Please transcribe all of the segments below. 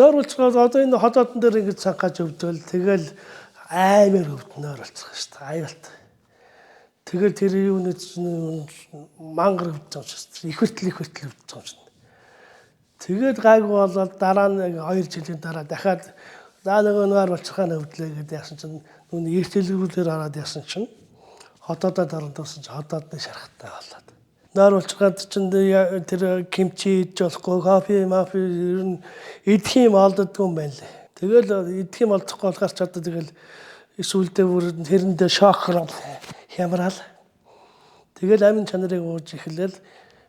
Нойруулцгаад одоо энэ хотоодн дээр ингэж цанхаж өвдвөл тэгэл аймаар өвднөр болцох шүү дээ. Аюулт. Тэгэл тэр юуны мангар өвдсөн шүү дээ. Их хүртэл өвдсөн шүү дээ. Тэгээд гайгүй болоод дараа нь 2 жилийн дараа дахиад за нөгөө нойруулцгааны өвдлээ гэдэг яасан чинь нүн эртэлгүүлээр ороод яасан чинь хотоодод орсон чинь хотоодны шархтай болоод. Нойруулцгаад чинь тэр кимчи идэж болохгүй, кофе, ер нь идэх юм олддгүй юм байна лээ. Тэгэл идэх юм олдохгүй болохоор ч одоо тэгэл сүүлдээ бүр тэрэндээ шокрол хямраал. Тэгэл амин чанарыг ууж эхлээл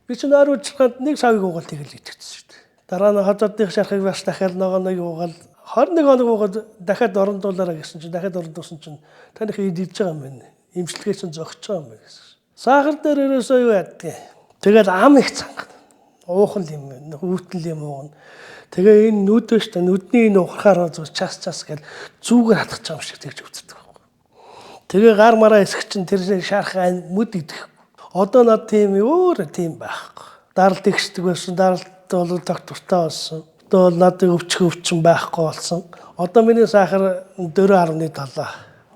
би чинь нойруулцгаад нэг савыг уугаад тэгэл итгэсэн шүү дээ. Дараа нь хотоодны шархыг бас дахиад нэг уугаад 21 хоног уугаад дахиад орондуулаараа гэсэн чинь дахиад орондуулсан чинь таних идэж байгаа юм байна. Имчилгээ чинь зогсож байгаа юм байна гэсэн. Сахар дээр ерөөсөө юу яадгийг. Тэгэл ам их цангана. Уухал юм, хүүтэл юм ууна. Тэгээ энэ нүд биш та нүдний энэ ухрахаар час гэл зүүгээр хатгах юм шиг тэгж үздэг байхгүй. Тэгээ гар мараа эсэх чинь тэр шарх мүд идэх. Одоо над тийм өөр тийм байхгүй. Даралт ихсдэг байсан, даралт бол доктортой болсон. Одоо бол надад өвчин байхгүй болсон. Одоо миний сахар 4.7.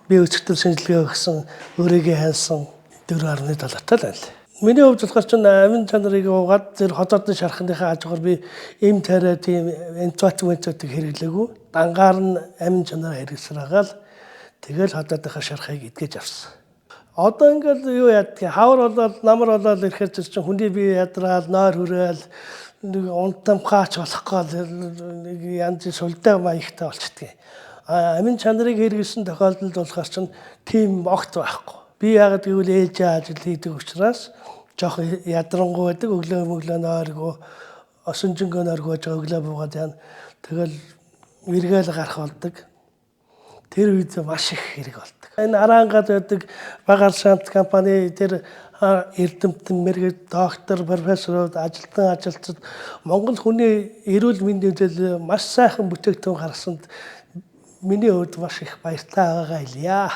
Би өчигдөр шинжилгээ өгсөн, өөрийгөө хайсан 4.7-тай л байна. Миний хувьд болохоор чинь амин чанарыг уугаад тэр хотоодны шархныхаа хажуугаар би эм тарай тийм энцватик хэрэглээгүй. Дангаар нь амин чанараа хэрэгсраагаал тэгэл хотоодынхаа шархыг эдгэж авсан. Одоо ингээл юу яадгийг хавар болоод намар болоод ирэхээр чинь хүний бие ядраал, нойр хүрээл нэг унтамхаач болохгүй нэг янз сүлдээ маягтай болчихдээ. Амин чанарыг хэрэглэсэн тохиолдолд болохоор чинь тийм огт байхгүй. Би яагаад гэвэл ээлжийн ажил хийдэг учраас жоох ядрангуй байдаг өглөө нойргоо осонжингөө нойргоо өглөө буугаад яана. Тэгэл эргээл гарах болдог. Тэр үед маш их хэрэг болдог. Энэ Арангад байдаг багаар шант компани тэр эрдэмтэн мэргэд доктор профессорууд ажилтнууд Монгол хүний эрүүл мэндийн төлөө маш сайхан бүтээгдэхүүн гаргасанд миний хувьд маш их баяртай байгаа илья.